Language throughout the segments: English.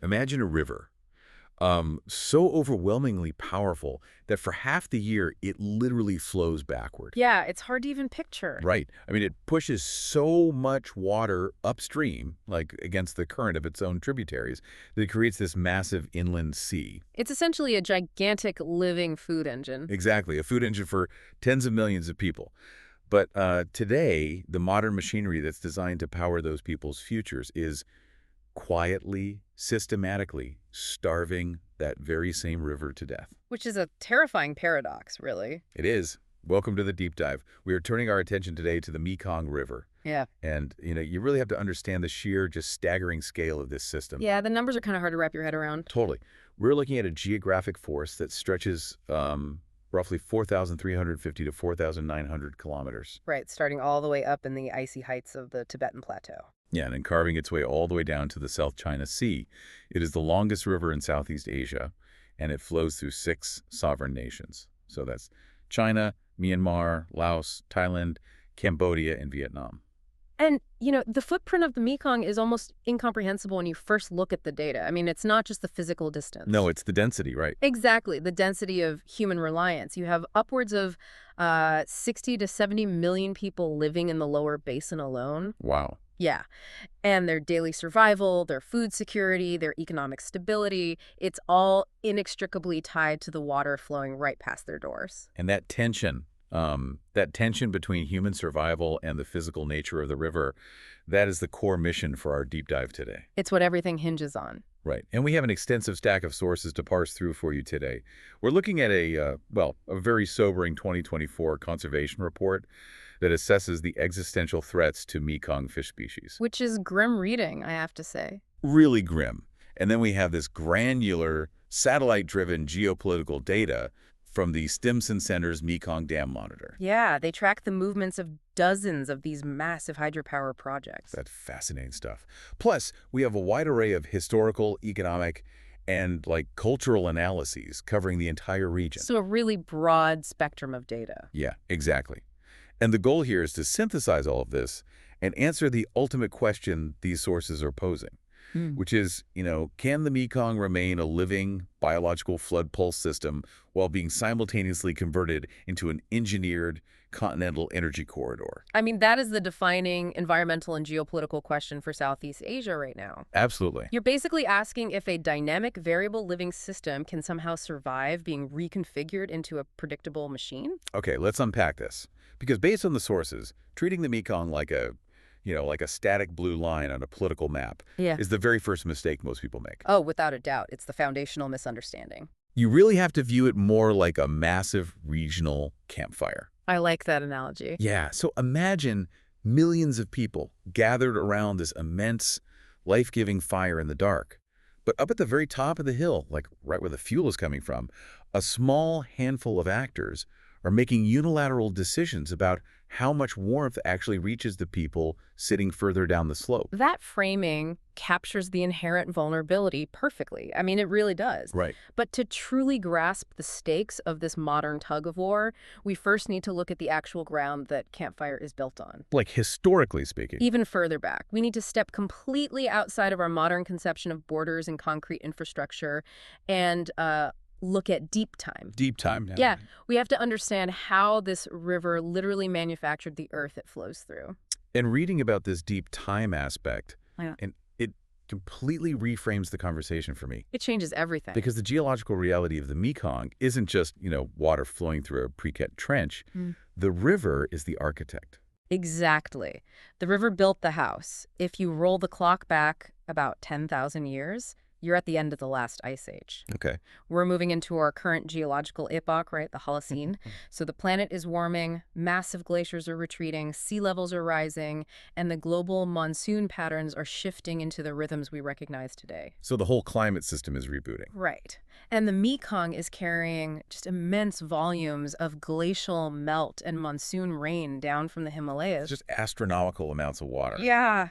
Imagine a river, so overwhelmingly powerful that for half the year it literally flows backward. Yeah, it's hard to even picture. Right. I mean, it pushes so much water upstream, like against the current of its own tributaries, that it creates this massive inland sea. It's essentially a gigantic living food engine. Exactly, a food engine for tens of millions of people. But today, the modern machinery that's designed to power those people's futures is quietly, systematically starving that very same river to death. Which is a terrifying paradox, really. It is. Welcome to the deep dive. We are turning our attention today to the Mekong River. Yeah. And, you really have to understand the sheer, just staggering scale of this system. Yeah, the numbers are kind of hard to wrap your head around. Totally. We're looking at a geographic force that stretches roughly 4,350 to 4,900 kilometers. Right, starting all the way up in the icy heights of the Tibetan Plateau. Yeah, and then carving its way all the way down to the South China Sea. It is the longest river in Southeast Asia, and it flows through 6 sovereign nations. So that's China, Myanmar, Laos, Thailand, Cambodia, and Vietnam. And, the footprint of the Mekong is almost incomprehensible when you first look at the data. I mean, it's not just the physical distance. No, it's the density, right? Exactly, the density of human reliance. You have upwards of 60 to 70 million people living in the lower basin alone. Wow. Yeah. And their daily survival, their food security, their economic stability, it's all inextricably tied to the water flowing right past their doors. And that tension between human survival and the physical nature of the river, that is the core mission for our deep dive today. It's what everything hinges on. Right. And we have an extensive stack of sources to parse through for you today. We're looking at a very sobering 2024 conservation report that assesses the existential threats to Mekong fish species. Which is grim reading, I have to say. Really grim. And then we have this granular, satellite-driven geopolitical data from the Stimson Center's Mekong Dam Monitor. Yeah, they track the movements of dozens of these massive hydropower projects. That's fascinating stuff. Plus, we have a wide array of historical, economic, and cultural analyses covering the entire region. So a really broad spectrum of data. Yeah, exactly. And the goal here is to synthesize all of this and answer the ultimate question these sources are posing, which is, can the Mekong remain a living biological flood pulse system while being simultaneously converted into an engineered continental energy corridor? I mean, that is the defining environmental and geopolitical question for Southeast Asia right now. Absolutely. You're basically asking if a dynamic, variable living system can somehow survive being reconfigured into a predictable machine? Okay, let's unpack this. Because based on the sources, treating the Mekong like a static blue line on a political map is the very first mistake most people make. Oh, without a doubt. It's the foundational misunderstanding. You really have to view it more like a massive regional campfire. I like that analogy. Yeah, so imagine millions of people gathered around this immense, life-giving fire in the dark. But up at the very top of the hill, right where the fuel is coming from, a small handful of actors are making unilateral decisions about how much warmth actually reaches the people sitting further down the slope. That framing captures the inherent vulnerability perfectly. I mean, it really does. Right. But to truly grasp the stakes of this modern tug-of-war, we first need to look at the actual ground that Campfire is built on. Historically speaking. Even further back, we need to step completely outside of our modern conception of borders and concrete infrastructure and look at deep time. Deep time. Yeah, we have to understand how this river literally manufactured the earth it flows through. And reading about this deep time aspect, Yeah. and it completely reframes the conversation for me. It changes everything. Because the geological reality of the Mekong isn't just, water flowing through a pre-cut trench. The river is the architect. Exactly. The river built the house. If you roll the clock back about 10,000 years, you're at the end of the last ice age. Okay. We're moving into our current geological epoch, right? The Holocene. So the planet is warming, massive glaciers are retreating, sea levels are rising, and the global monsoon patterns are shifting into the rhythms we recognize today. So the whole climate system is rebooting. Right. And the Mekong is carrying just immense volumes of glacial melt and monsoon rain down from the Himalayas. It's just astronomical amounts of water. Yeah.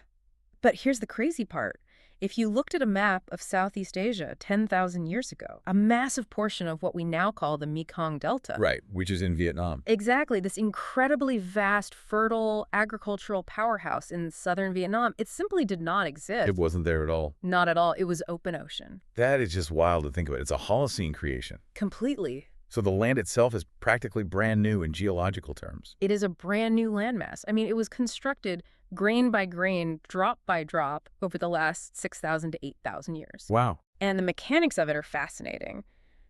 But here's the crazy part. If you looked at a map of Southeast Asia 10,000 years ago, a massive portion of what we now call the Mekong Delta. Right, which is in Vietnam. Exactly, this incredibly vast, fertile, agricultural powerhouse in southern Vietnam, it simply did not exist. It wasn't there at all. Not at all. It was open ocean. That is just wild to think about. It's a Holocene creation. Completely. So the land itself is practically brand new in geological terms. It is a brand new landmass. I mean, it was constructed grain by grain, drop by drop, over the last 6,000 to 8,000 years. Wow. And the mechanics of it are fascinating.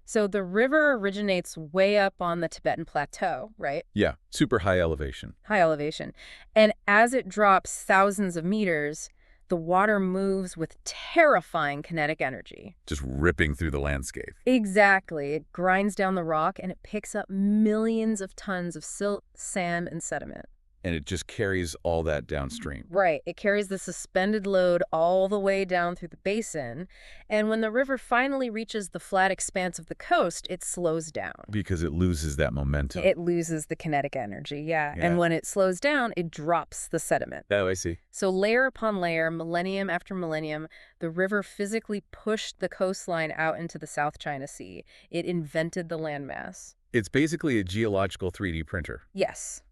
So the river originates way up on the Tibetan Plateau, right? Yeah, super high elevation. High elevation. And as it drops thousands of meters, the water moves with terrifying kinetic energy. Just ripping through the landscape. Exactly. It grinds down the rock and it picks up millions of tons of silt, sand, and sediment. And it just carries all that downstream. Right. It carries the suspended load all the way down through the basin. And when the river finally reaches the flat expanse of the coast, it slows down. Because it loses that momentum. It loses the kinetic energy, yeah. And when it slows down, it drops the sediment. Oh, I see. So layer upon layer, millennium after millennium, the river physically pushed the coastline out into the South China Sea. It invented the landmass. It's basically a geological 3D printer. Yes.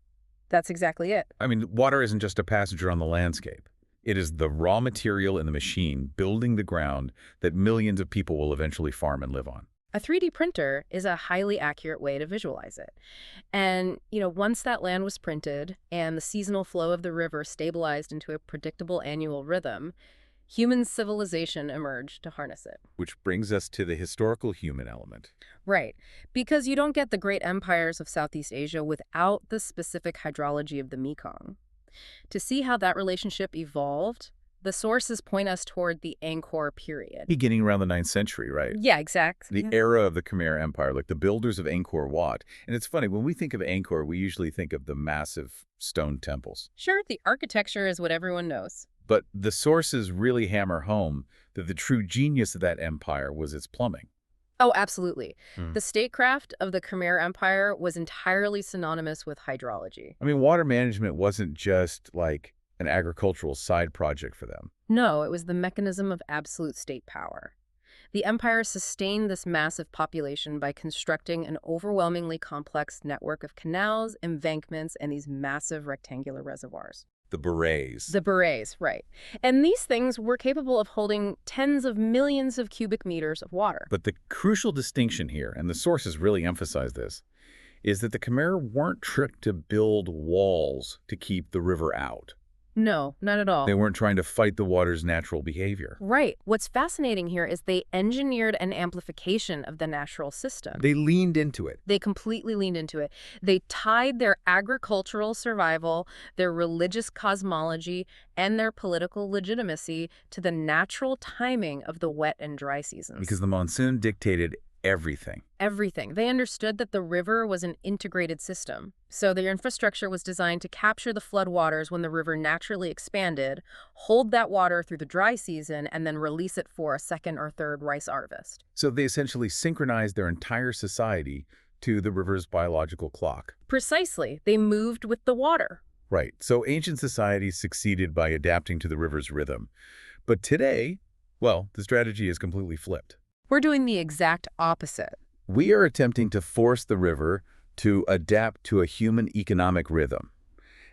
That's exactly it. I mean, water isn't just a passenger on the landscape. It is the raw material in the machine building the ground that millions of people will eventually farm and live on. A 3D printer is a highly accurate way to visualize it. And, once that land was printed and the seasonal flow of the river stabilized into a predictable annual rhythm, human civilization emerged to harness it. Which brings us to the historical human element. Right, because you don't get the great empires of Southeast Asia without the specific hydrology of the Mekong. To see how that relationship evolved, the sources point us toward the Angkor period. Beginning around the 9th century, right? Yeah, exactly. The era of the Khmer Empire, like the builders of Angkor Wat. And it's funny, when we think of Angkor, we usually think of the massive stone temples. Sure, the architecture is what everyone knows. But the sources really hammer home that the true genius of that empire was its plumbing. Oh, absolutely. The statecraft of the Khmer Empire was entirely synonymous with hydrology. I mean, water management wasn't just like an agricultural side project for them. No, it was the mechanism of absolute state power. The empire sustained this massive population by constructing an overwhelmingly complex network of canals, embankments, and these massive rectangular reservoirs. The berets. The berets, right. And these things were capable of holding tens of millions of cubic meters of water. But the crucial distinction here, and the sources really emphasize this, is that the Khmer weren't tricked to build walls to keep the river out. No, not at all. They weren't trying to fight the water's natural behavior. Right. What's fascinating here is they engineered an amplification of the natural system. They leaned into it. They completely leaned into it. They tied their agricultural survival, their religious cosmology, and their political legitimacy to the natural timing of the wet and dry seasons. Because the monsoon dictated everything. Everything. They understood that the river was an integrated system. So their infrastructure was designed to capture the floodwaters when the river naturally expanded, hold that water through the dry season, and then release it for a second or third rice harvest. So they essentially synchronized their entire society to the river's biological clock. Precisely. They moved with the water. Right. So ancient societies succeeded by adapting to the river's rhythm. But today, well, the strategy is completely flipped. We're doing the exact opposite. We are attempting to force the river to adapt to a human economic rhythm.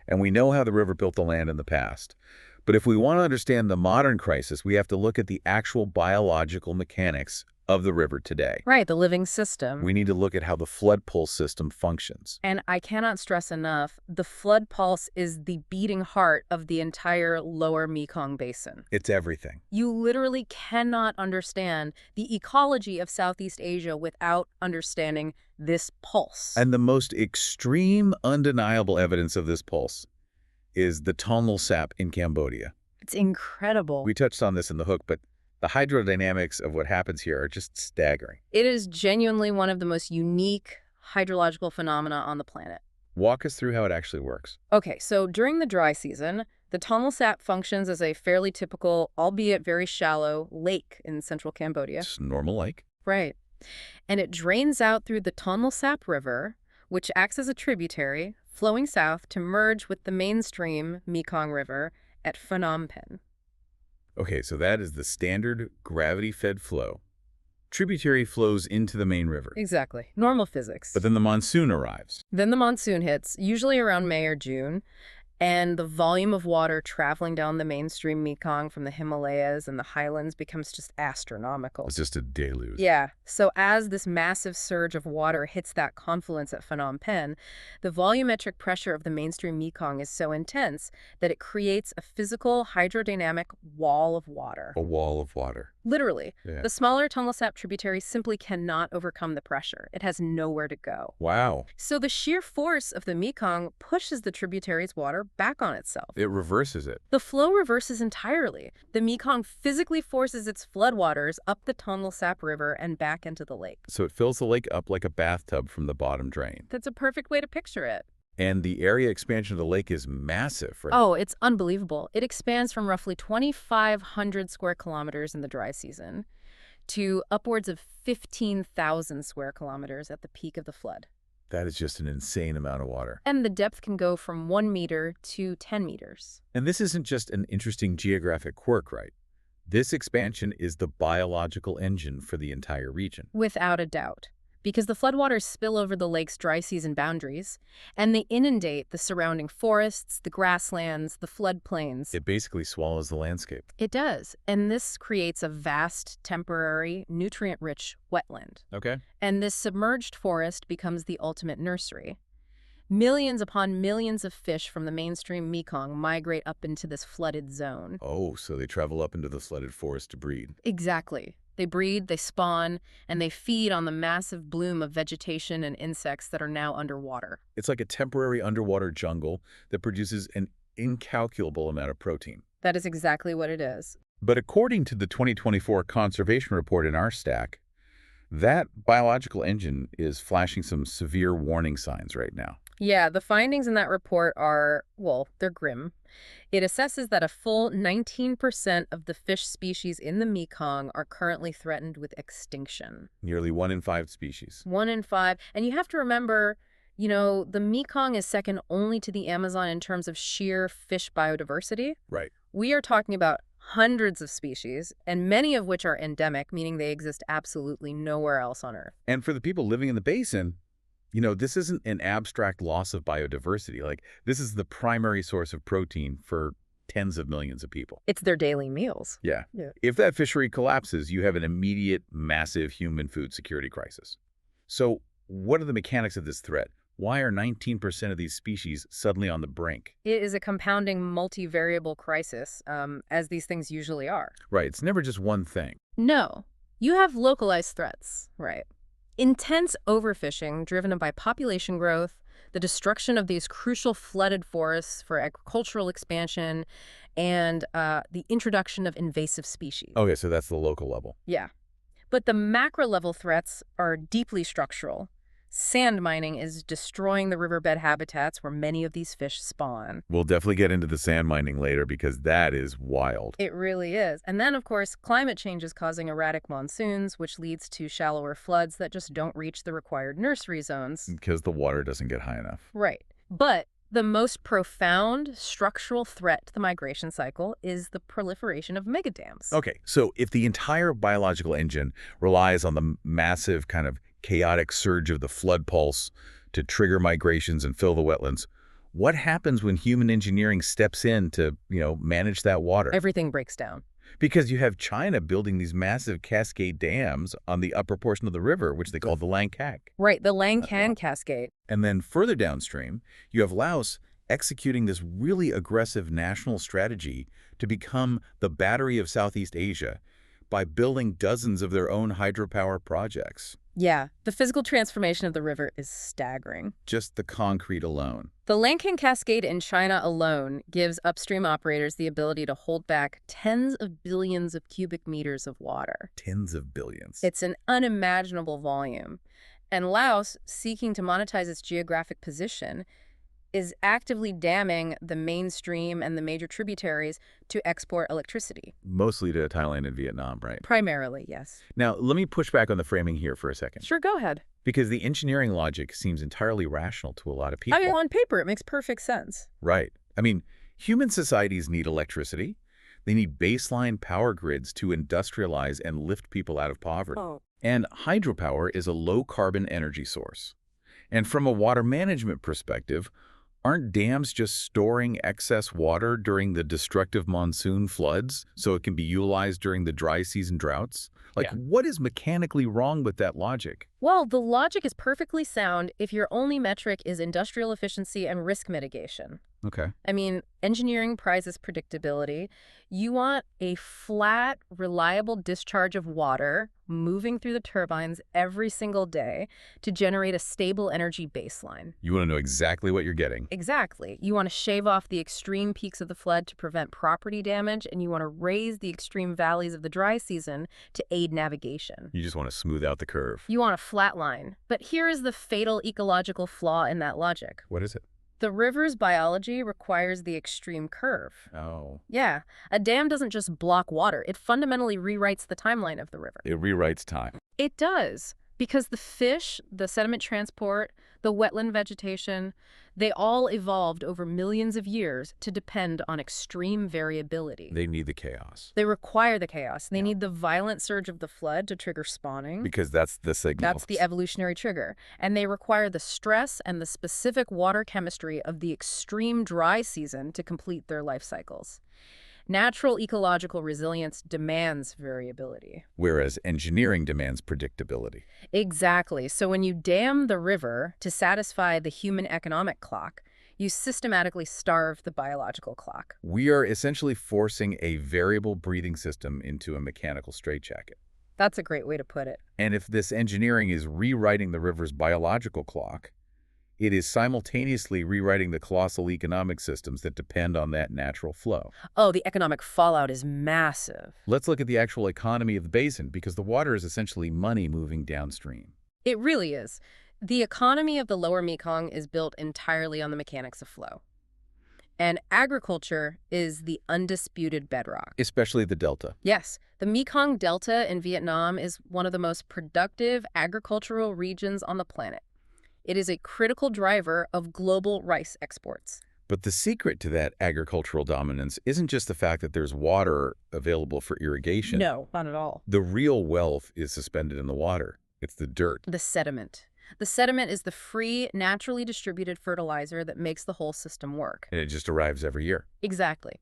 And we know how the river built the land in the past. But if we want to understand the modern crisis, we have to look at the actual biological mechanics of the river today. Right, the living system. We need to look at how the flood pulse system functions. And I cannot stress enough, the flood pulse is the beating heart of the entire lower Mekong basin. It's everything. You literally cannot understand the ecology of Southeast Asia without understanding this pulse. And the most extreme, undeniable evidence of this pulse is the tonal sap in Cambodia. It's incredible. We touched on this in the hook, but the hydrodynamics of what happens here are just staggering. It is genuinely one of the most unique hydrological phenomena on the planet. Walk us through how it actually works. Okay, so during the dry season, the tonal sap functions as a fairly typical, albeit very shallow, lake in central Cambodia. It's normal lake. Right. And it drains out through the Tonle Sap River, which acts as a tributary, flowing south to merge with the mainstream Mekong River at Phnom Penh. Okay, so that is the standard gravity-fed flow. Tributary flows into the main river. Exactly. Normal physics. But then the monsoon arrives. Then the monsoon hits, usually around May or June, and the volume of water traveling down the mainstream Mekong from the Himalayas and the highlands becomes just astronomical. It's just a deluge. Yeah. So as this massive surge of water hits that confluence at Phnom Penh, the volumetric pressure of the mainstream Mekong is so intense that it creates a physical hydrodynamic wall of water. A wall of water. Literally. Yeah. The smaller Tonle Sap tributary simply cannot overcome the pressure. It has nowhere to go. Wow. So the sheer force of the Mekong pushes the tributary's water back on itself. It reverses it. The flow reverses entirely. The Mekong physically forces its floodwaters up the Tonle Sap River and back into the lake. So it fills the lake up like a bathtub from the bottom drain. That's a perfect way to picture it. And the area expansion of the lake is massive, right? Oh, it's unbelievable. It expands from roughly 2,500 square kilometers in the dry season to upwards of 15,000 square kilometers at the peak of the flood. That is just an insane amount of water. And the depth can go from 1 meter to 10 meters. And this isn't just an interesting geographic quirk, right? This expansion is the biological engine for the entire region. Without a doubt. Because the floodwaters spill over the lake's dry season boundaries, and they inundate the surrounding forests, the grasslands, the floodplains. It basically swallows the landscape. It does. And this creates a vast, temporary, nutrient-rich wetland. Okay. And this submerged forest becomes the ultimate nursery. Millions upon millions of fish from the mainstream Mekong migrate up into this flooded zone. Oh, so they travel up into the flooded forest to breed. Exactly. They breed, they spawn, and they feed on the massive bloom of vegetation and insects that are now underwater. It's like a temporary underwater jungle that produces an incalculable amount of protein. That is exactly what it is. But according to the 2024 conservation report in our stack, that biological engine is flashing some severe warning signs right now. Yeah, the findings in that report are, well, they're grim. It assesses that a full 19% of the fish species in the Mekong are currently threatened with extinction. Nearly 1 in 5 species. 1 in 5. And you have to remember, the Mekong is second only to the Amazon in terms of sheer fish biodiversity. Right. We are talking about hundreds of species, and many of which are endemic, meaning they exist absolutely nowhere else on Earth. And for the people living in the basin, this isn't an abstract loss of biodiversity. Like, this is the primary source of protein for tens of millions of people. It's their daily meals. Yeah. If that fishery collapses, you have an immediate, massive human food security crisis. So what are the mechanics of this threat? Why are 19% of these species suddenly on the brink? It is a compounding multivariable crisis, as these things usually are. Right. It's never just one thing. No. You have localized threats, right? Intense overfishing driven by population growth, the destruction of these crucial flooded forests for agricultural expansion, and the introduction of invasive species. Okay, so that's the local level. Yeah. But the macro-level threats are deeply structural. Sand mining is destroying the riverbed habitats where many of these fish spawn. We'll definitely get into the sand mining later because that is wild. It really is. And then, of course, climate change is causing erratic monsoons, which leads to shallower floods that just don't reach the required nursery zones. Because the water doesn't get high enough. Right. But the most profound structural threat to the migration cycle is the proliferation of megadams. Okay, so if the entire biological engine relies on the massive kind of chaotic surge of the flood pulse to trigger migrations and fill the wetlands, what happens when human engineering steps in to, manage that water? Everything breaks down. Because you have China building these massive cascade dams on the upper portion of the river, which they call the Langkak. Right, the Langkang Cascade. And then further downstream, you have Laos executing this really aggressive national strategy to become the battery of Southeast Asia by building dozens of their own hydropower projects. Yeah, the physical transformation of the river is staggering. Just the concrete alone. The Langkang Cascade in China alone gives upstream operators the ability to hold back tens of billions of cubic meters of water. Tens of billions. It's an unimaginable volume. And Laos, seeking to monetize its geographic position, is actively damming the mainstream and the major tributaries to export electricity. Mostly to Thailand and Vietnam, right? Primarily, yes. Now, let me push back on the framing here for a second. Sure, go ahead. Because the engineering logic seems entirely rational to a lot of people. On paper, it makes perfect sense. Right. Human societies need electricity. They need baseline power grids to industrialize and lift people out of poverty. Oh. And hydropower is a low-carbon energy source. And from a water management perspective, aren't dams just storing excess water during the destructive monsoon floods so it can be utilized during the dry season droughts? Like, what is mechanically wrong with that logic? Well, the logic is perfectly sound if your only metric is industrial efficiency and risk mitigation. Okay. I mean, engineering prizes predictability. You want a flat, reliable discharge of water moving through the turbines every single day to generate a stable energy baseline. You want to know exactly what you're getting. Exactly. You want to shave off the extreme peaks of the flood to prevent property damage, and you want to raise the extreme valleys of the dry season to aid navigation. You just want to smooth out the curve. You want a flat line. But here is the fatal ecological flaw in that logic. What is it? The river's biology requires the extreme curve. Oh. Yeah, a dam doesn't just block water. It fundamentally rewrites the timeline of the river. It rewrites time. It does, because the fish, the sediment transport, the wetland vegetation, they all evolved over millions of years to depend on extreme variability. They need the chaos. They require the chaos. They need the violent surge of the flood to trigger spawning. Because that's the signal. That's the evolutionary trigger. And they require the stress and the specific water chemistry of the extreme dry season to complete their life cycles. Natural ecological resilience demands variability. Whereas engineering demands predictability. Exactly. So when you dam the river to satisfy the human economic clock, you systematically starve the biological clock. We are essentially forcing a variable breathing system into a mechanical straitjacket. That's a great way to put it. And if this engineering is rewriting the river's biological clock, it is simultaneously rewriting the colossal economic systems that depend on that natural flow. Oh, the economic fallout is massive. Let's look at the actual economy of the basin, because the water is essentially money moving downstream. It really is. The economy of the lower Mekong is built entirely on the mechanics of flow. And agriculture is the undisputed bedrock. Especially the delta. Yes, the Mekong Delta in Vietnam is one of the most productive agricultural regions on the planet. It is a critical driver of global rice exports. But the secret to that agricultural dominance isn't just the fact that there's water available for irrigation. No, not at all. The real wealth is suspended in the water. It's the dirt. The sediment. The sediment is the free, naturally distributed fertilizer that makes the whole system work. And it just arrives every year. Exactly.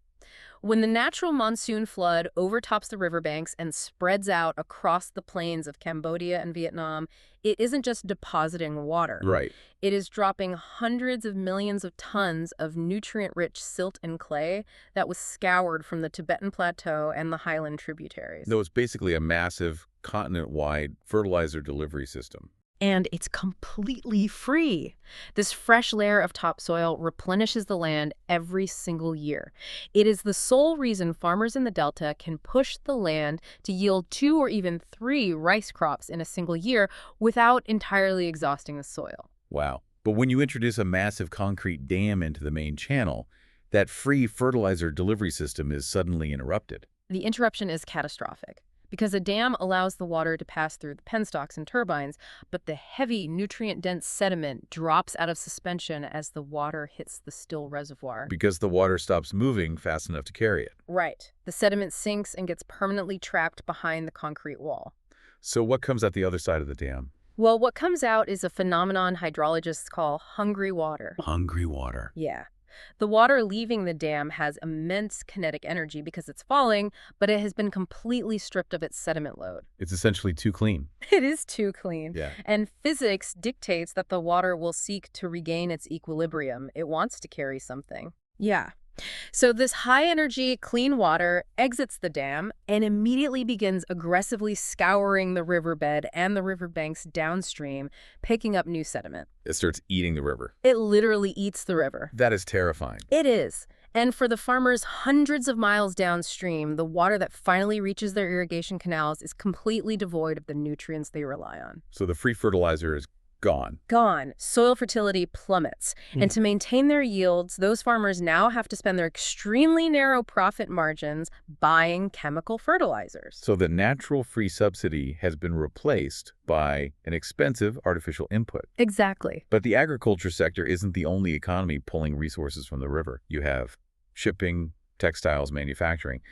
When the natural monsoon flood overtops the riverbanks and spreads out across the plains of Cambodia and Vietnam, it isn't just depositing water. Right. It is dropping hundreds of millions of tons of nutrient-rich silt and clay that was scoured from the Tibetan Plateau and the highland tributaries. No, it's basically a massive, continent-wide fertilizer delivery system. And it's completely free. This fresh layer of topsoil replenishes the land every single year. It is the sole reason farmers in the Delta can push the land to yield 2 or even 3 rice crops in a single year without entirely exhausting the soil. Wow. But when you introduce a massive concrete dam into the main channel, that free fertilizer delivery system is suddenly interrupted. The interruption is catastrophic, because a dam allows the water to pass through the penstocks and turbines, but the heavy, nutrient-dense sediment drops out of suspension as the water hits the still reservoir. Because the water stops moving fast enough to carry it. Right. The sediment sinks and gets permanently trapped behind the concrete wall. So what comes out the other side of the dam? Well, what comes out is a phenomenon hydrologists call hungry water. Hungry water. Yeah. The water leaving the dam has immense kinetic energy because it's falling, but it has been completely stripped of its sediment load. It's essentially too clean. It is too clean. Yeah. And physics dictates that the water will seek to regain its equilibrium. It wants to carry something. Yeah. So this high-energy, clean water exits the dam and immediately begins aggressively scouring the riverbed and the riverbanks downstream, picking up new sediment. It starts eating the river. It literally eats the river. That is terrifying. It is. And for the farmers hundreds of miles downstream, the water that finally reaches their irrigation canals is completely devoid of the nutrients they rely on. So the free fertilizer is gone. Gone. Soil fertility plummets. And to maintain their yields, those farmers now have to spend their extremely narrow profit margins buying chemical fertilizers. So the natural free subsidy has been replaced by an expensive artificial input. Exactly. But the agriculture sector isn't the only economy pulling resources from the river. You have shipping, textiles, manufacturing.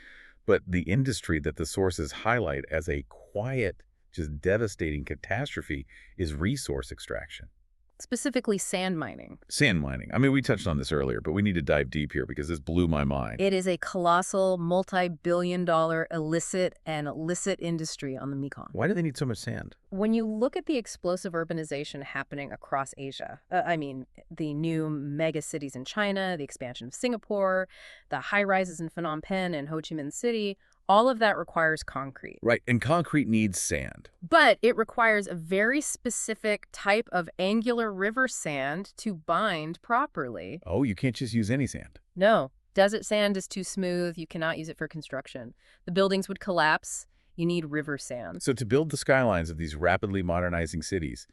But the industry that the sources highlight as a quiet, just devastating catastrophe is resource extraction. Specifically sand mining. Sand mining. I mean, we touched on this earlier, but we need to dive deep here because this blew my mind. It is a colossal, multi-billion-dollar illicit and licit industry on the Mekong. Why do they need so much sand? When you look at the explosive urbanization happening across Asia, the new mega cities in China, the expansion of Singapore, the high-rises in Phnom Penh and Ho Chi Minh City, all of that requires concrete. Right, and concrete needs sand. But it requires a very specific type of angular river sand to bind properly. Oh, you can't just use any sand. No, desert sand is too smooth. You cannot use it for construction. The buildings would collapse. You need river sand. So to build the skylines of these rapidly modernizing cities,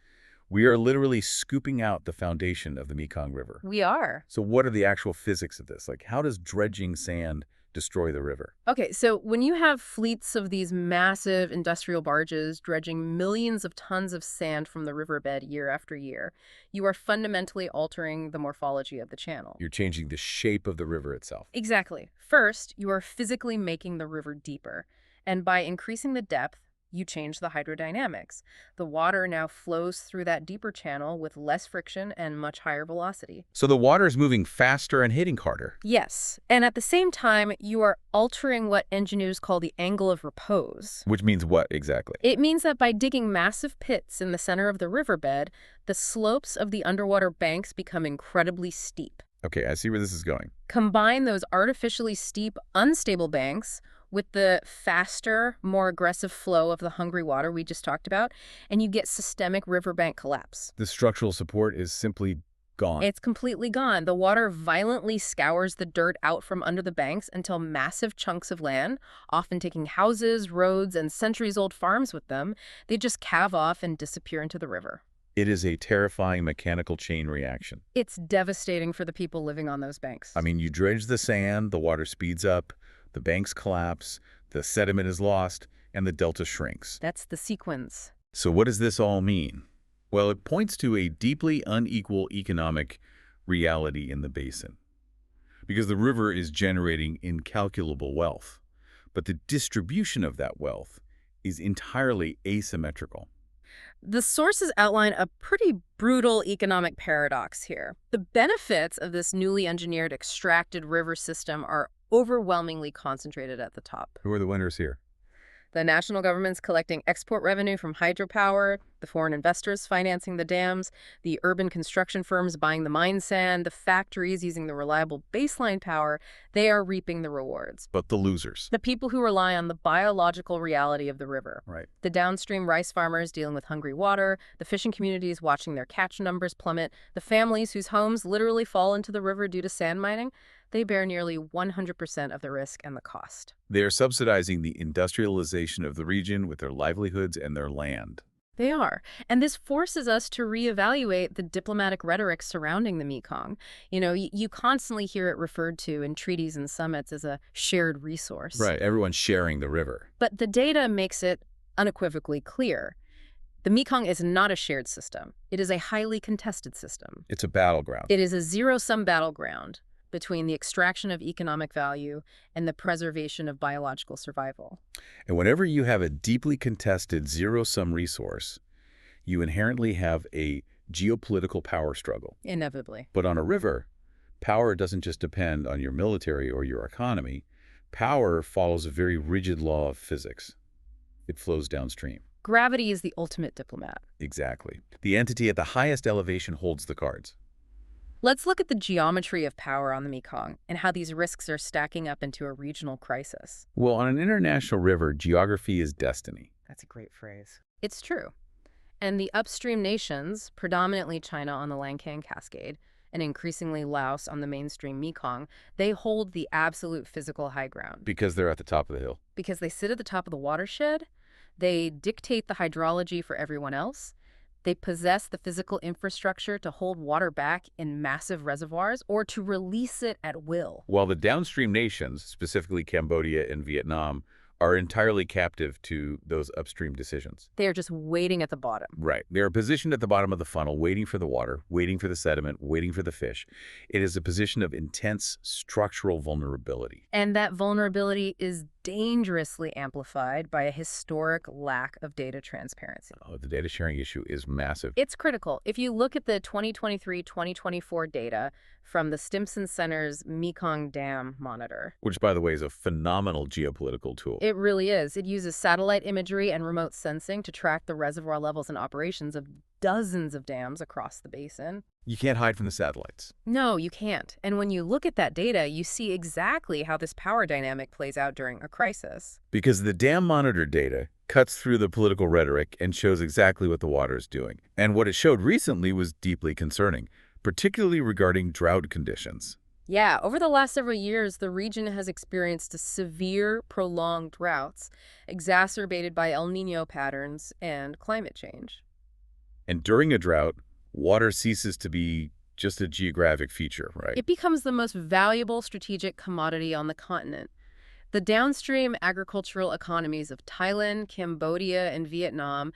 we are literally scooping out the foundation of the Mekong River. We are. So what are the actual physics of this? Like, how does dredging sand destroy the river? Okay, so when you have fleets of these massive industrial barges dredging millions of tons of sand from the riverbed year after year, you are fundamentally altering the morphology of the channel. You're changing the shape of the river itself. Exactly. First, you are physically making the river deeper. And by increasing the depth, you change the hydrodynamics. The water now flows through that deeper channel with less friction and much higher velocity. So the water is moving faster and hitting harder. Yes, and at the same time, you are altering what engineers call the angle of repose. Which means what exactly? It means that by digging massive pits in the center of the riverbed, the slopes of the underwater banks become incredibly steep. Okay, I see where this is going. Combine those artificially steep, unstable banks with the faster, more aggressive flow of the hungry water we just talked about, and you get systemic riverbank collapse. The structural support is simply gone. It's completely gone. The water violently scours the dirt out from under the banks until massive chunks of land, often taking houses, roads, and centuries-old farms with them, they just calve off and disappear into the river. It is a terrifying mechanical chain reaction. It's devastating for the people living on those banks. I mean, you dredge the sand, the water speeds up, the banks collapse, the sediment is lost, and the delta shrinks. That's the sequence. So what does this all mean? Well, it points to a deeply unequal economic reality in the basin. Because the river is generating incalculable wealth, but the distribution of that wealth is entirely asymmetrical. The sources outline a pretty brutal economic paradox here. The benefits of this newly engineered extracted river system are overwhelmingly concentrated at the top. Who are the winners here? The national government's collecting export revenue from hydropower, the foreign investors financing the dams, the urban construction firms buying the mine sand, the factories using the reliable baseline power, they are reaping the rewards. But the losers. The people who rely on the biological reality of the river. Right. The downstream rice farmers dealing with hungry water, the fishing communities watching their catch numbers plummet, the families whose homes literally fall into the river due to sand mining, they bear nearly 100% of the risk and the cost. They are subsidizing the industrialization of the region with their livelihoods and their land. They are. And this forces us to reevaluate the diplomatic rhetoric surrounding the Mekong. You know, you constantly hear it referred to in treaties and summits as a shared resource. Right, everyone's sharing the river. But the data makes it unequivocally clear. The Mekong is not a shared system. It is a highly contested system. It's a battleground. It is a zero-sum battleground between the extraction of economic value and the preservation of biological survival. And whenever you have a deeply contested zero-sum resource, you inherently have a geopolitical power struggle. Inevitably. But on a river, power doesn't just depend on your military or your economy. Power follows a very rigid law of physics. It flows downstream. Gravity is the ultimate diplomat. Exactly. The entity at the highest elevation holds the cards. Let's look at the geometry of power on the Mekong and how these risks are stacking up into a regional crisis. Well, on an international river, geography is destiny. That's a great phrase. It's true. And the upstream nations, predominantly China on the Lancang Cascade, and increasingly Laos on the mainstream Mekong, they hold the absolute physical high ground. Because they're at the top of the hill. Because they sit at the top of the watershed, they dictate the hydrology for everyone else, they possess the physical infrastructure to hold water back in massive reservoirs or to release it at will. While the downstream nations, specifically Cambodia and Vietnam, are entirely captive to those upstream decisions. They are just waiting at the bottom. Right. They are positioned at the bottom of the funnel, waiting for the water, waiting for the sediment, waiting for the fish. It is a position of intense structural vulnerability. And that vulnerability is dangerously amplified by a historic lack of data transparency. Oh, the data sharing issue is massive. It's critical. If you look at the 2023-2024 data from the Stimson Center's Mekong Dam Monitor. Which, by the way, is a phenomenal geopolitical tool. It really is. It uses satellite imagery and remote sensing to track the reservoir levels and operations of dozens of dams across the basin. You can't hide from the satellites. No, you can't. And when you look at that data, you see exactly how this power dynamic plays out during a crisis. Because the dam monitor data cuts through the political rhetoric and shows exactly what the water is doing. And what it showed recently was deeply concerning, particularly regarding drought conditions. Yeah, over the last several years, the region has experienced severe, prolonged droughts, exacerbated by El Niño patterns and climate change. And during a drought, water ceases to be just a geographic feature, right? It becomes the most valuable strategic commodity on the continent. The downstream agricultural economies of Thailand, Cambodia, and Vietnam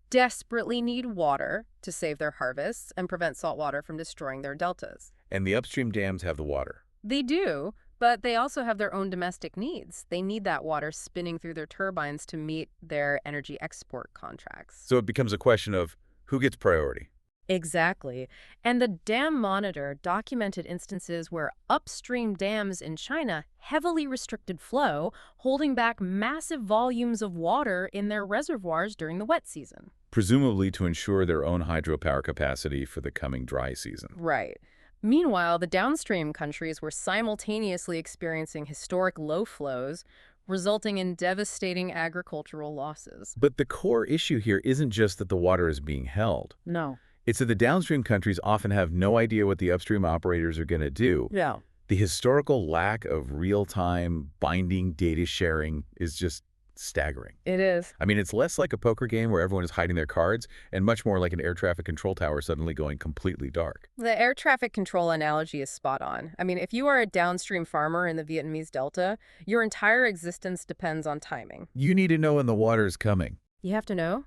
desperately need water to save their harvests and prevent saltwater from destroying their deltas. And the upstream dams have the water. They do, but they also have their own domestic needs. They need that water spinning through their turbines to meet their energy export contracts. So it becomes a question of who gets priority. Exactly. And the Dam Monitor documented instances where upstream dams in China heavily restricted flow, holding back massive volumes of water in their reservoirs during the wet season. Presumably to ensure their own hydropower capacity for the coming dry season. Right. Meanwhile, the downstream countries were simultaneously experiencing historic low flows, resulting in devastating agricultural losses. But the core issue here isn't just that the water is being held. No. It's that the downstream countries often have no idea what the upstream operators are going to do. Yeah. The historical lack of real-time binding data sharing is just staggering. It is. I mean, it's less like a poker game where everyone is hiding their cards and much more like an air traffic control tower suddenly going completely dark. The air traffic control analogy is spot on. I mean, if you are a downstream farmer in the Vietnamese Delta, your entire existence depends on timing. You need to know when the water is coming. You have to know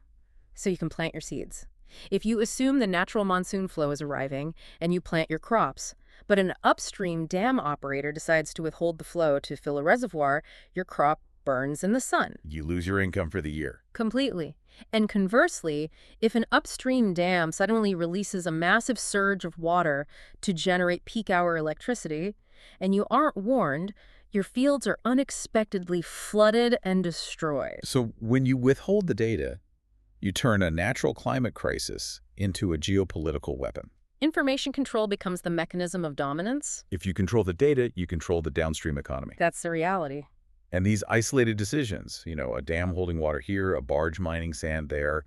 so you can plant your seeds. If you assume the natural monsoon flow is arriving and you plant your crops, but an upstream dam operator decides to withhold the flow to fill a reservoir, your crop burns in the sun. You lose your income for the year. Completely. And conversely, if an upstream dam suddenly releases a massive surge of water to generate peak hour electricity, and you aren't warned, your fields are unexpectedly flooded and destroyed. So when you withhold the data, you turn a natural climate crisis into a geopolitical weapon. Information control becomes the mechanism of dominance. If you control the data, you control the downstream economy. That's the reality. And these isolated decisions, a dam holding water here, a barge mining sand there,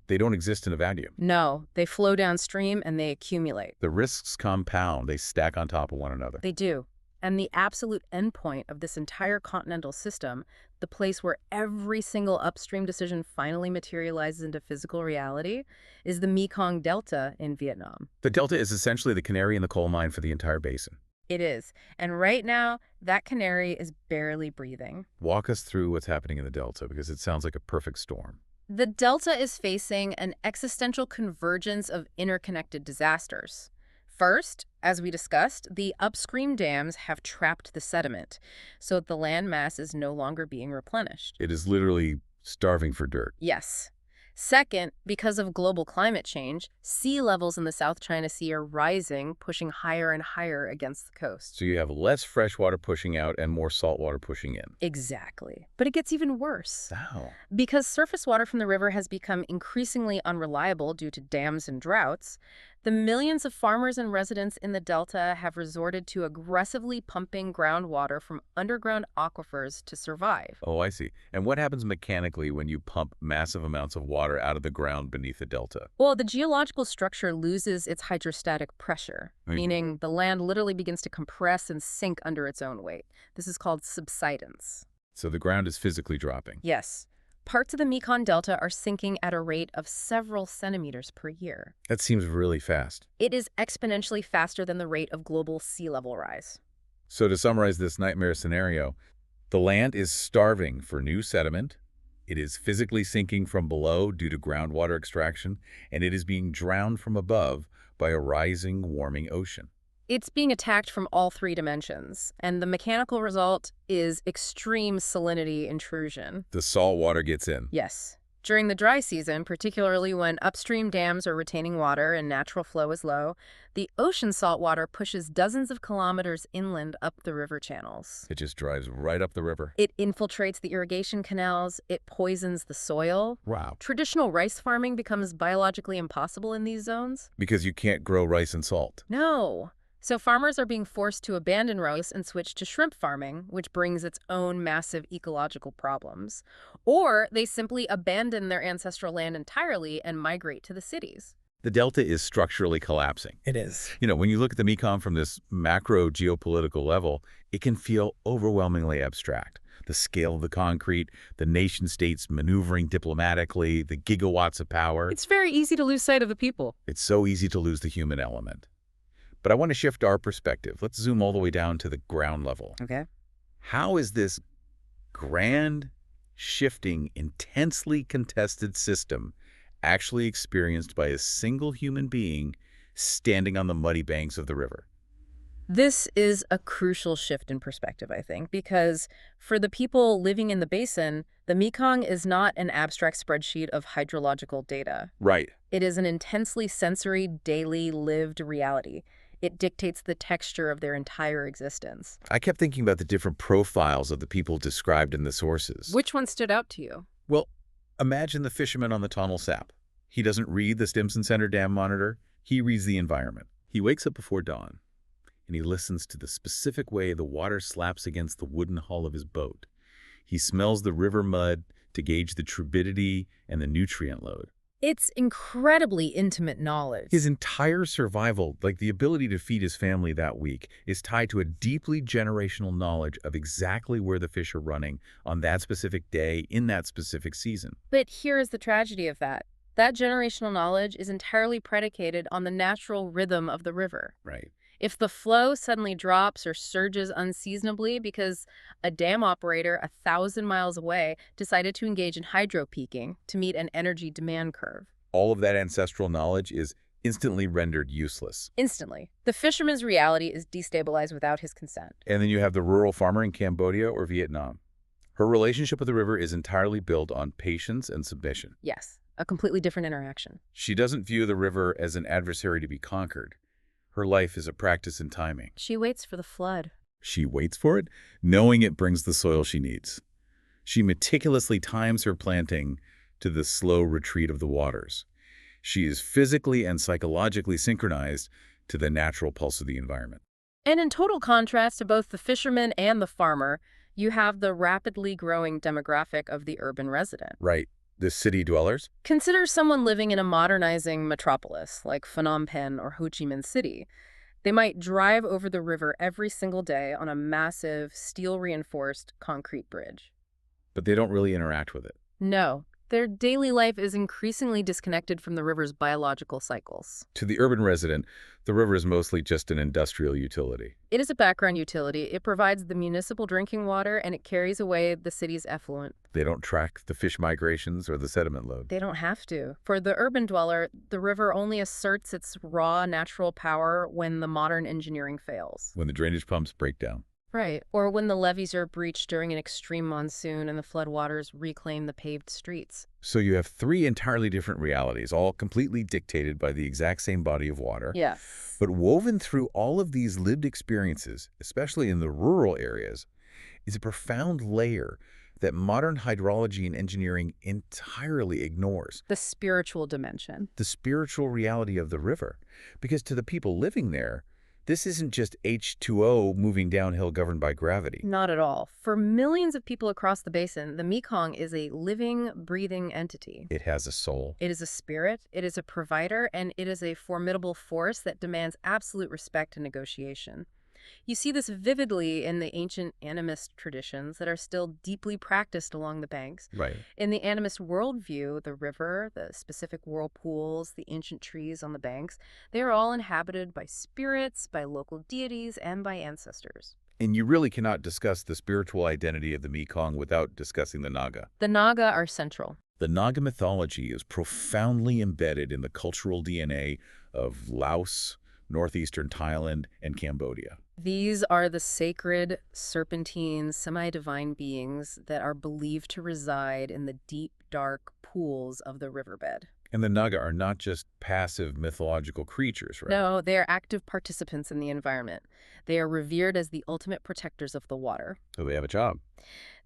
they don't exist in a vacuum. No, they flow downstream and they accumulate. The risks compound. They stack on top of one another. They do. And the absolute endpoint of this entire continental system, the place where every single upstream decision finally materializes into physical reality, is the Mekong Delta in Vietnam. The delta is essentially the canary in the coal mine for the entire basin. It is. And right now, that canary is barely breathing. Walk us through what's happening in the delta, because it sounds like a perfect storm. The Delta is facing an existential convergence of interconnected disasters. First, as we discussed, the upstream dams have trapped the sediment, so the land mass is no longer being replenished. It is literally starving for dirt. Yes. Second, because of global climate change, sea levels in the South China Sea are rising, pushing higher and higher against the coast. So you have less fresh water pushing out and more salt water pushing in. Exactly. But it gets even worse. How? Because surface water from the river has become increasingly unreliable due to dams and droughts, the millions of farmers and residents in the Delta have resorted to aggressively pumping groundwater from underground aquifers to survive. Oh, I see. And what happens mechanically when you pump massive amounts of water out of the ground beneath the delta? Well, the geological structure loses its hydrostatic pressure, meaning the land literally begins to compress and sink under its own weight. This is called subsidence. So the ground is physically dropping. Yes. Parts of the Mekong Delta are sinking at a rate of several centimeters per year. That seems really fast. It is exponentially faster than the rate of global sea level rise. So to summarize this nightmare scenario, The land is starving for new sediment. It is physically sinking from below due to groundwater extraction, and it is being drowned from above by a rising, warming ocean. It's being attacked from all three dimensions, and the mechanical result is extreme salinity intrusion. The salt water gets in. Yes. During the dry season, particularly when upstream dams are retaining water and natural flow is low, the ocean salt water pushes dozens of kilometers inland up the river channels. It just drives right up the river. It infiltrates the irrigation canals, it poisons the soil. Wow. Traditional rice farming becomes biologically impossible in these zones. Because you can't grow rice and salt. No. So farmers are being forced to abandon rice and switch to shrimp farming, which brings its own massive ecological problems. Or they simply abandon their ancestral land entirely and migrate to the cities. The delta is structurally collapsing. It is. When you look at the Mekong from this macro geopolitical level, it can feel overwhelmingly abstract. The scale of the concrete, the nation-states maneuvering diplomatically, the gigawatts of power. It's very easy to lose sight of the people. It's so easy to lose the human element. But I want to shift our perspective. Let's zoom all the way down to the ground level. Okay. How is this grand, shifting, intensely contested system actually experienced by a single human being standing on the muddy banks of the river? This is a crucial shift in perspective, I think, because for the people living in the basin, the Mekong is not an abstract spreadsheet of hydrological data. Right. It is an intensely sensory, daily, lived reality. It dictates the texture of their entire existence. I kept thinking about the different profiles of the people described in the sources. Which one stood out to you? Well, imagine the fisherman on the Tonle Sap. He doesn't read the Stimson Center dam monitor. He reads the environment. He wakes up before dawn, and he listens to the specific way the water slaps against the wooden hull of his boat. He smells the river mud to gauge the turbidity and the nutrient load. It's incredibly intimate knowledge. His entire survival, like the ability to feed his family that week, is tied to a deeply generational knowledge of exactly where the fish are running on that specific day in that specific season. But here is the tragedy of that. That generational knowledge is entirely predicated on the natural rhythm of the river. Right. If the flow suddenly drops or surges unseasonably because a dam operator 1,000 miles away decided to engage in hydropeaking to meet an energy demand curve. All of that ancestral knowledge is instantly rendered useless. Instantly. The fisherman's reality is destabilized without his consent. And then you have the rural farmer in Cambodia or Vietnam. Her relationship with the river is entirely built on patience and submission. Yes, a completely different interaction. She doesn't view the river as an adversary to be conquered. Her life is a practice in timing. She waits for the flood. She waits for it, knowing it brings the soil she needs. She meticulously times her planting to the slow retreat of the waters. She is physically and psychologically synchronized to the natural pulse of the environment. And in total contrast to both the fisherman and the farmer, you have the rapidly growing demographic of the urban resident. Right. The city dwellers? Consider someone living in a modernizing metropolis like Phnom Penh or Ho Chi Minh City. They might drive over the river every single day on a massive, steel-reinforced concrete bridge. But they don't really interact with it. No, their daily life is increasingly disconnected from the river's biological cycles. To the urban resident, the river is mostly just an industrial utility. It is a background utility. It provides the municipal drinking water, and it carries away the city's effluent. They don't track the fish migrations or the sediment load. They don't have to. For the urban dweller, the river only asserts its raw natural power when the modern engineering fails. When the drainage pumps break down. Right. Or when the levees are breached during an extreme monsoon and the floodwaters reclaim the paved streets. So you have three entirely different realities, all completely dictated by the exact same body of water. Yes. But woven through all of these lived experiences, especially in the rural areas, is a profound layer that modern hydrology and engineering entirely ignores. The spiritual dimension. The spiritual reality of the river. Because to the people living there, this isn't just H2O moving downhill governed by gravity. Not at all. For millions of people across the basin, the Mekong is a living, breathing entity. It has a soul. It is a spirit, it is a provider, and it is a formidable force that demands absolute respect and negotiation. You see this vividly in the ancient animist traditions that are still deeply practiced along the banks. Right. In the animist worldview, the river, the specific whirlpools, the ancient trees on the banks, they are all inhabited by spirits, by local deities, and by ancestors. And you really cannot discuss the spiritual identity of the Mekong without discussing the Naga. The Naga are central. The Naga mythology is profoundly embedded in the cultural DNA of Laos, northeastern Thailand, and Cambodia. These are the sacred, serpentine, semi-divine beings that are believed to reside in the deep, dark pools of the riverbed. And the Naga are not just passive mythological creatures, right? No, they are active participants in the environment. They are revered as the ultimate protectors of the water. So they have a job.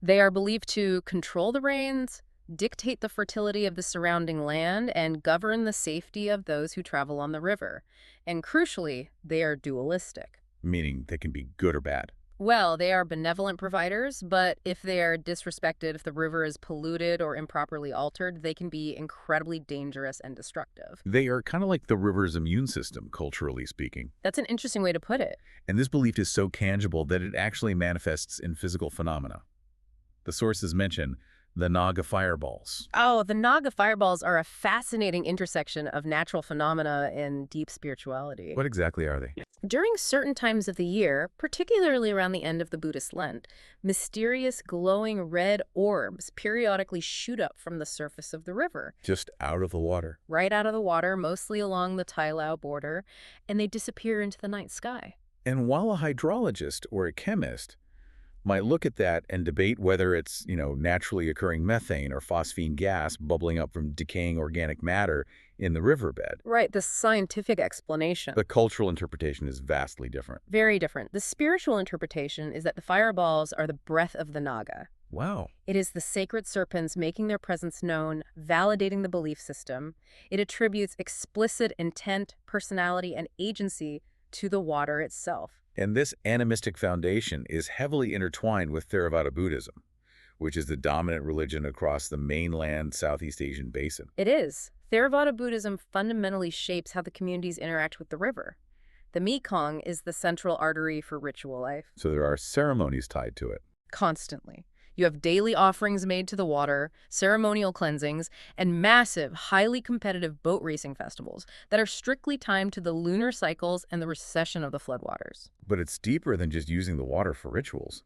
They are believed to control the rains, dictate the fertility of the surrounding land, and govern the safety of those who travel on the river. And crucially, they are dualistic. Meaning they can be good or bad. Well, they are benevolent providers, but if they are disrespected, if the river is polluted or improperly altered, they can be incredibly dangerous and destructive. They are kind of like the river's immune system, culturally speaking. That's an interesting way to put it. And this belief is so tangible that it actually manifests in physical phenomena. The sources mention the Naga fireballs. Oh, the Naga fireballs are a fascinating intersection of natural phenomena and deep spirituality. What exactly are they? During certain times of the year, particularly around the end of the Buddhist Lent, mysterious glowing red orbs periodically shoot up from the surface of the river. Just out of the water. Right out of the water, mostly along the Thai-Lao border, and they disappear into the night sky. And while a hydrologist or a chemist might look at that and debate whether it's, naturally occurring methane or phosphine gas bubbling up from decaying organic matter in the riverbed. Right, the scientific explanation. The cultural interpretation is vastly different. Very different. The spiritual interpretation is that the fireballs are the breath of the Naga. Wow. It is the sacred serpents making their presence known, validating the belief system. It attributes explicit intent, personality, and agency to the water itself. And this animistic foundation is heavily intertwined with Theravada Buddhism, which is the dominant religion across the mainland Southeast Asian basin. It is. Theravada Buddhism fundamentally shapes how the communities interact with the river. The Mekong is the central artery for ritual life. So there are ceremonies tied to it. Constantly. You have daily offerings made to the water, ceremonial cleansings, and massive, highly competitive boat racing festivals that are strictly timed to the lunar cycles and the recession of the floodwaters. But it's deeper than just using the water for rituals.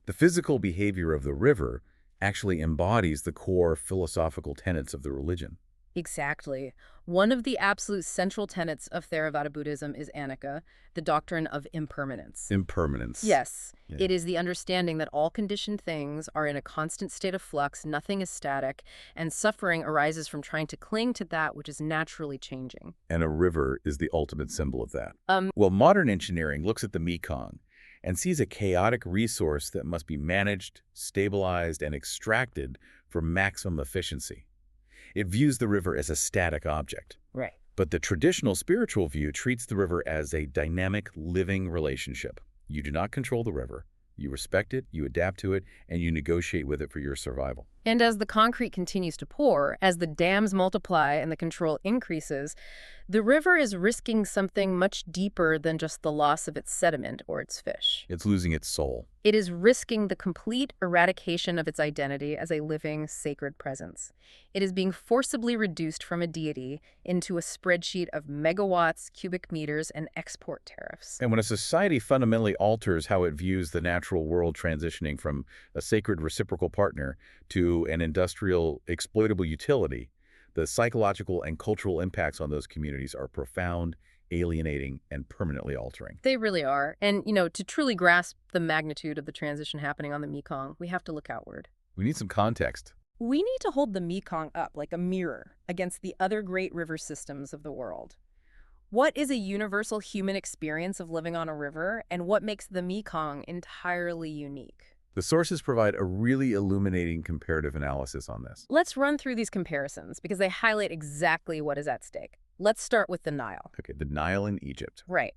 The physical behavior of the river actually embodies the core philosophical tenets of the religion. Exactly. One of the absolute central tenets of Theravada Buddhism is Anicca, the doctrine of impermanence. Impermanence. Yes. Yeah. It is the understanding that all conditioned things are in a constant state of flux, nothing is static, and suffering arises from trying to cling to that which is naturally changing. And a river is the ultimate symbol of that. Well, modern engineering looks at the Mekong and sees a chaotic resource that must be managed, stabilized, and extracted for maximum efficiency. It views the river as a static object. Right. But the traditional spiritual view treats the river as a dynamic, living relationship. You do not control the river. You respect it, you adapt to it, and you negotiate with it for your survival. And as the concrete continues to pour, as the dams multiply and the control increases, the river is risking something much deeper than just the loss of its sediment or its fish. It's losing its soul. It is risking the complete eradication of its identity as a living, sacred presence. It is being forcibly reduced from a deity into a spreadsheet of megawatts, cubic meters, and export tariffs. And when a society fundamentally alters how it views the natural world, transitioning from a sacred reciprocal partner to an industrial exploitable utility, the psychological and cultural impacts on those communities are profound, alienating, and permanently altering. They really are. And, to truly grasp the magnitude of the transition happening on the Mekong, we have to look outward. We need some context. We need to hold the Mekong up like a mirror against the other great river systems of the world. What is a universal human experience of living on a river, and what makes the Mekong entirely unique? The sources provide a really illuminating comparative analysis on this. Let's run through these comparisons because they highlight exactly what is at stake. Let's start with the Nile. Okay, the Nile in Egypt. Right.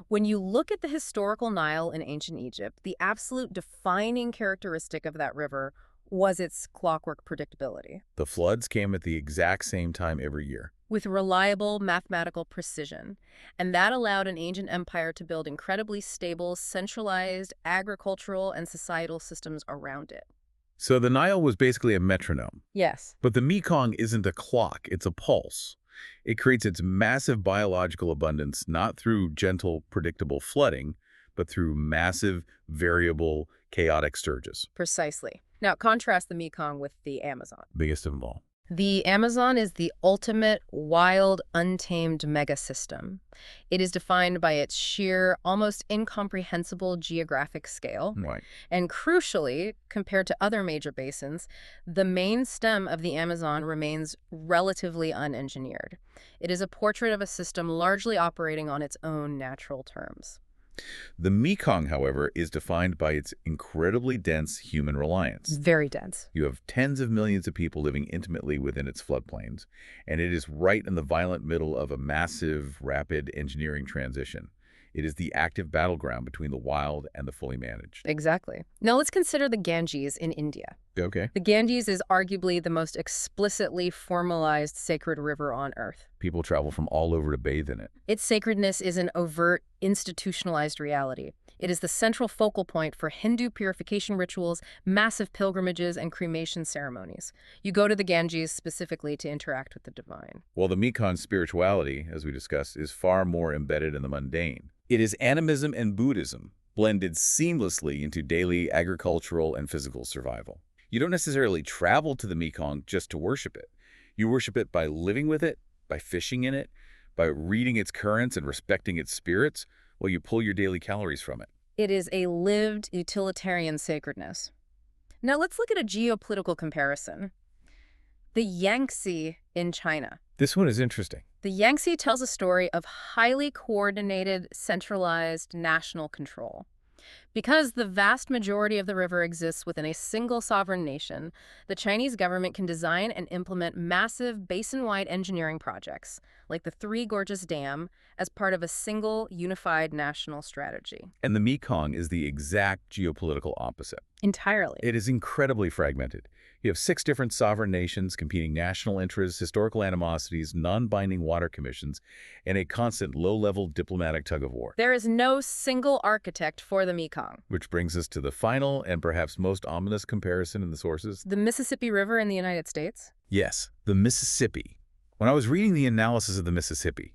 When you look at the historical Nile in ancient Egypt, the absolute defining characteristic of that river was its clockwork predictability. The floods came at the exact same time every year. With reliable mathematical precision, and that allowed an ancient empire to build incredibly stable, centralized agricultural and societal systems around it. So the Nile was basically a metronome. Yes. But the Mekong isn't a clock, it's a pulse. It creates its massive biological abundance not through gentle, predictable flooding, but through massive, variable, chaotic surges. Precisely. Now, contrast the Mekong with the Amazon. Biggest of them all. The Amazon is the ultimate wild, untamed megasystem. It is defined by its sheer, almost incomprehensible geographic scale. Right. And crucially, compared to other major basins, the main stem of the Amazon remains relatively unengineered. It is a portrait of a system largely operating on its own natural terms. The Mekong, however, is defined by its incredibly dense human reliance. Very dense. You have tens of millions of people living intimately within its floodplains, and it is right in the violent middle of a massive, rapid engineering transition. It is the active battleground between the wild and the fully managed. Exactly. Now let's consider the Ganges in India. Okay. The Ganges is arguably the most explicitly formalized sacred river on Earth. People travel from all over to bathe in it. Its sacredness is an overt, institutionalized reality. It is the central focal point for Hindu purification rituals, massive pilgrimages, and cremation ceremonies. You go to the Ganges specifically to interact with the divine. While the Mekong's spirituality, as we discussed, is far more embedded in the mundane. It is animism and Buddhism blended seamlessly into daily agricultural and physical survival. You don't necessarily travel to the Mekong just to worship it. You worship it by living with it, by fishing in it, by reading its currents and respecting its spirits, while you pull your daily calories from it. It is a lived utilitarian sacredness. Now let's look at a geopolitical comparison. The Yangtze in China. This one is interesting. The Yangtze tells a story of highly coordinated, centralized national control. Because the vast majority of the river exists within a single sovereign nation, the Chinese government can design and implement massive basin-wide engineering projects, like the Three Gorges Dam, as part of a single, unified national strategy. And the Mekong is the exact geopolitical opposite. Entirely. It is incredibly fragmented. You have 6 different sovereign nations, competing national interests, historical animosities, non-binding water commissions, and a constant low-level diplomatic tug-of-war. There is no single architect for the Mekong. Which brings us to the final and perhaps most ominous comparison in the sources. The Mississippi River in the United States? Yes, the Mississippi. When I was reading the analysis of the Mississippi,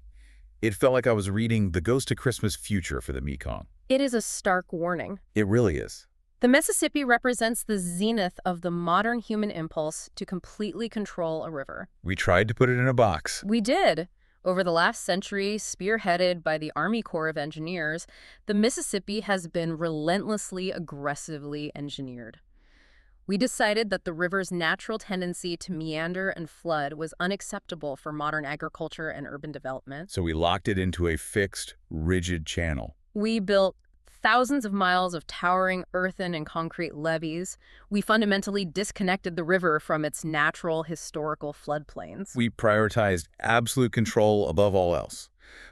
it felt like I was reading The Ghost of Christmas Future for the Mekong. It is a stark warning. It really is. The Mississippi represents the zenith of the modern human impulse to completely control a river. We tried to put it in a box. We did. Over the last century, spearheaded by the Army Corps of Engineers, the Mississippi has been relentlessly, aggressively engineered. We decided that the river's natural tendency to meander and flood was unacceptable for modern agriculture and urban development. So we locked it into a fixed, rigid channel. We built thousands of miles of towering earthen and concrete levees. We fundamentally disconnected the river from its natural historical floodplains. We prioritized absolute control above all else.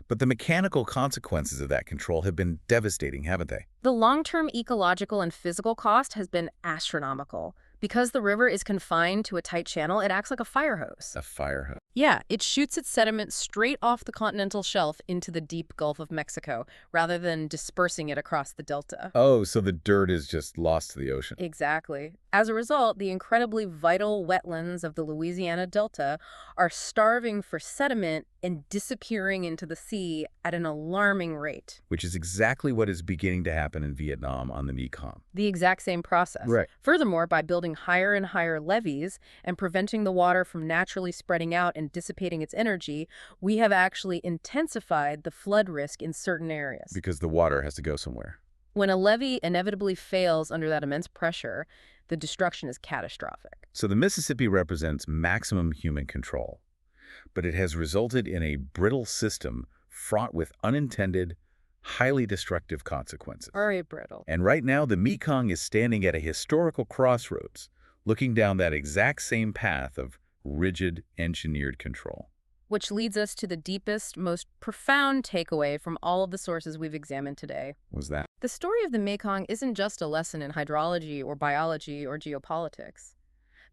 But the mechanical consequences of that control have been devastating, haven't they? The long-term ecological and physical cost has been astronomical. Because the river is confined to a tight channel, it acts like a fire hose. A fire hose. Yeah, it shoots its sediment straight off the continental shelf into the deep Gulf of Mexico, rather than dispersing it across the delta. Oh, so the dirt is just lost to the ocean. Exactly. As a result, the incredibly vital wetlands of the Louisiana Delta are starving for sediment and disappearing into the sea at an alarming rate. Which is exactly what is beginning to happen in Vietnam on the Mekong. The exact same process. Right. Furthermore, by building higher and higher levees and preventing the water from naturally spreading out and dissipating its energy, we have actually intensified the flood risk in certain areas. Because the water has to go somewhere. When a levee inevitably fails under that immense pressure, the destruction is catastrophic. So the Mississippi represents maximum human control. But it has resulted in a brittle system fraught with unintended, highly destructive consequences. Very brittle. And right now, the Mekong is standing at a historical crossroads, looking down that exact same path of rigid, engineered control. Which leads us to the deepest, most profound takeaway from all of the sources we've examined today. Was that? The story of the Mekong isn't just a lesson in hydrology or biology or geopolitics.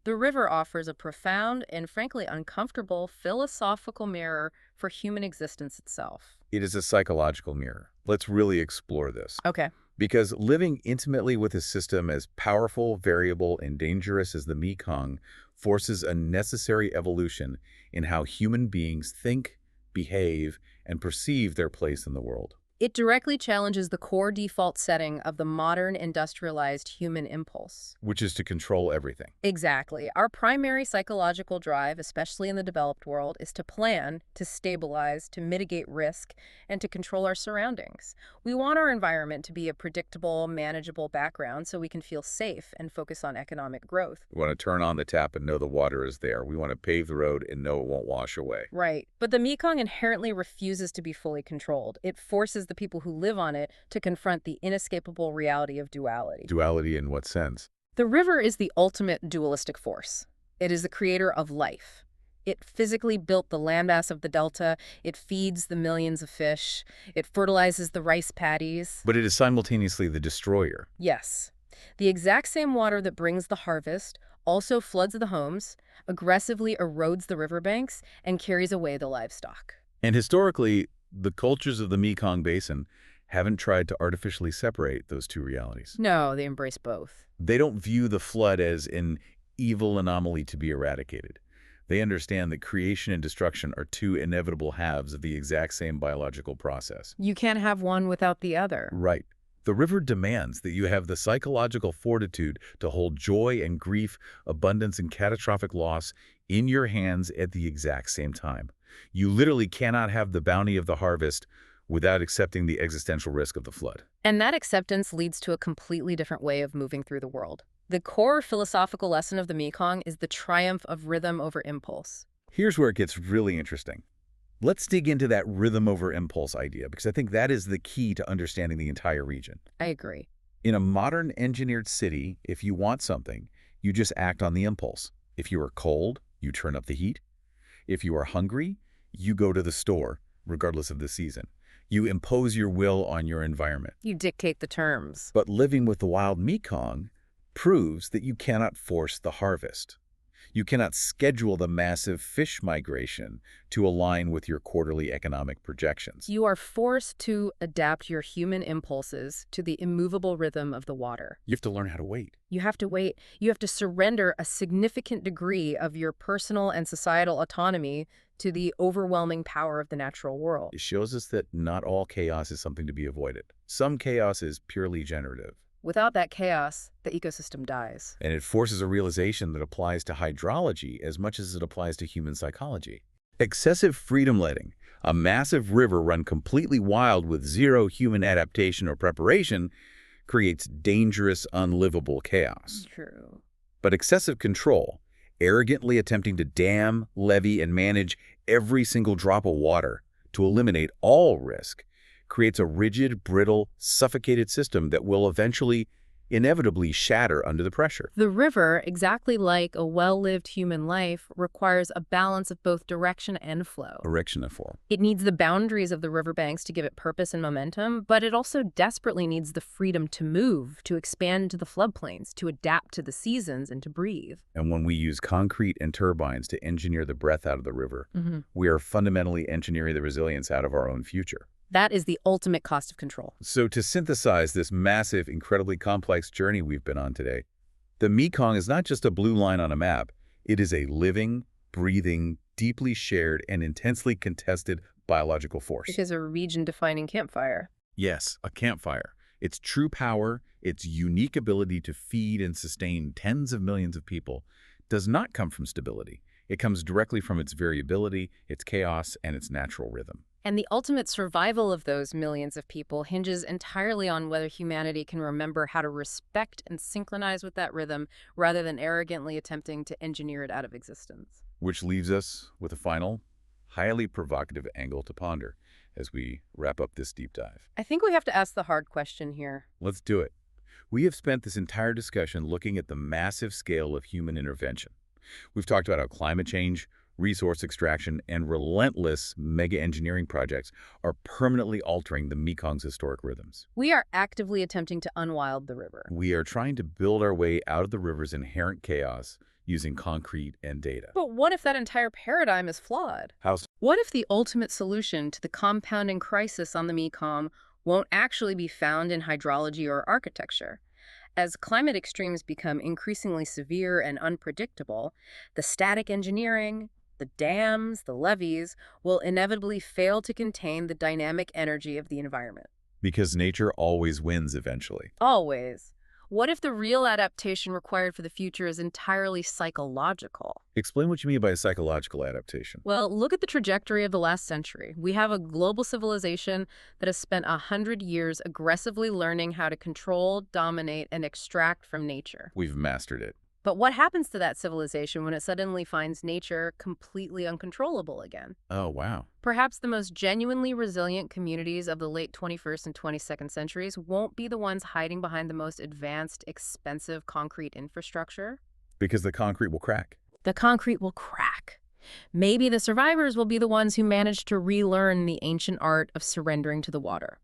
The river offers a profound and frankly uncomfortable philosophical mirror for human existence itself. It is a psychological mirror. Let's really explore this. Okay. Because living intimately with a system as powerful, variable, and dangerous as the Mekong forces a necessary evolution in how human beings think, behave, and perceive their place in the world. It directly challenges the core default setting of the modern industrialized human impulse. Which is to control everything. Exactly. Our primary psychological drive, especially in the developed world, is to plan, to stabilize, to mitigate risk, and to control our surroundings. We want our environment to be a predictable, manageable background so we can feel safe and focus on economic growth. We want to turn on the tap and know the water is there. We want to pave the road and know it won't wash away. Right. But the Mekong inherently refuses to be fully controlled. It forces the people who live on it to confront the inescapable reality of duality. Duality in what sense? The river is the ultimate dualistic force. It is the creator of life. It physically built the landmass of the delta. It feeds the millions of fish. It fertilizes the rice paddies. But it is simultaneously the destroyer. Yes. The exact same water that brings the harvest also floods the homes, aggressively erodes the riverbanks, and carries away the livestock. And historically, the cultures of the Mekong Basin haven't tried to artificially separate those two realities. No, they embrace both. They don't view the flood as an evil anomaly to be eradicated. They understand that creation and destruction are two inevitable halves of the exact same biological process. You can't have one without the other. Right. The river demands that you have the psychological fortitude to hold joy and grief, abundance and catastrophic loss in your hands at the exact same time. You literally cannot have the bounty of the harvest without accepting the existential risk of the flood. And that acceptance leads to a completely different way of moving through the world. The core philosophical lesson of the Mekong is the triumph of rhythm over impulse. Here's where it gets really interesting. Let's dig into that rhythm over impulse idea, because I think that is the key to understanding the entire region. I agree. In a modern engineered city, if you want something, you just act on the impulse. If you are cold, you turn up the heat. If you are hungry, you go to the store, regardless of the season. You impose your will on your environment. You dictate the terms. But living with the wild Mekong proves that you cannot force the harvest. You cannot schedule the massive fish migration to align with your quarterly economic projections. You are forced to adapt your human impulses to the immovable rhythm of the water. You have to learn how to wait. You have to wait. You have to surrender a significant degree of your personal and societal autonomy to the overwhelming power of the natural world. It shows us that not all chaos is something to be avoided. Some chaos is purely generative. Without that chaos, the ecosystem dies. And it forces a realization that applies to hydrology as much as it applies to human psychology. Excessive freedom letting, a massive river run completely wild with zero human adaptation or preparation, creates dangerous, unlivable chaos. True. But excessive control, arrogantly attempting to dam, levee, and manage every single drop of water to eliminate all risk, creates a rigid, brittle, suffocated system that will eventually, inevitably shatter under the pressure. The river, exactly like a well-lived human life, requires a balance of both direction and flow. Erection of flow. It needs the boundaries of the riverbanks to give it purpose and momentum, but it also desperately needs the freedom to move, to expand into the floodplains, to adapt to the seasons, and to breathe. And when we use concrete and turbines to engineer the breath out of the river, we are fundamentally engineering the resilience out of our own future. That is the ultimate cost of control. So to synthesize this massive, incredibly complex journey we've been on today, the Mekong is not just a blue line on a map. It is a living, breathing, deeply shared, and intensely contested biological force. It is a region-defining campfire. Yes, a campfire. Its true power, its unique ability to feed and sustain tens of millions of people, does not come from stability. It comes directly from its variability, its chaos, and its natural rhythm. And the ultimate survival of those millions of people hinges entirely on whether humanity can remember how to respect and synchronize with that rhythm rather than arrogantly attempting to engineer it out of existence. Which leaves us with a final, highly provocative angle to ponder as we wrap up this deep dive. I think we have to ask the hard question here. Let's do it. We have spent this entire discussion looking at the massive scale of human intervention. We've talked about how climate change, resource extraction, and relentless mega-engineering projects are permanently altering the Mekong's historic rhythms. We are actively attempting to unwild the river. We are trying to build our way out of the river's inherent chaos using concrete and data. But what if that entire paradigm is flawed? How so? What if the ultimate solution to the compounding crisis on the Mekong won't actually be found in hydrology or architecture? As climate extremes become increasingly severe and unpredictable, the static engineering, the dams, the levees, will inevitably fail to contain the dynamic energy of the environment. Because nature always wins eventually. Always. What if the real adaptation required for the future is entirely psychological? Explain what you mean by psychological adaptation. Well, look at the trajectory of the last century. We have a global civilization that has spent 100 years aggressively learning how to control, dominate, and extract from nature. We've mastered it. But what happens to that civilization when it suddenly finds nature completely uncontrollable again? Oh, wow. Perhaps the most genuinely resilient communities of the late 21st and 22nd centuries won't be the ones hiding behind the most advanced, expensive concrete infrastructure. Because the concrete will crack. The concrete will crack. Maybe the survivors will be the ones who manage to relearn the ancient art of surrendering to the water.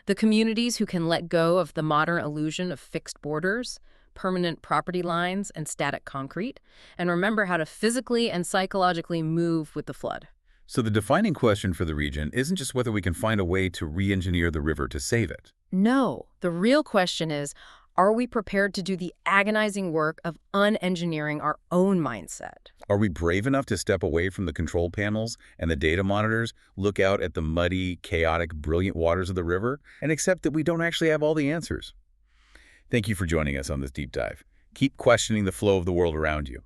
The communities who can let go of the modern illusion of fixed borders, permanent property lines, and static concrete, and remember how to physically and psychologically move with the flood. So the defining question for the region isn't just whether we can find a way to re-engineer the river to save it. No, the real question is, are we prepared to do the agonizing work of unengineering our own mindset? Are we brave enough to step away from the control panels and the data monitors, look out at the muddy, chaotic, brilliant waters of the river, and accept that we don't actually have all the answers? Thank you for joining us on this deep dive. Keep questioning the flow of the world around you.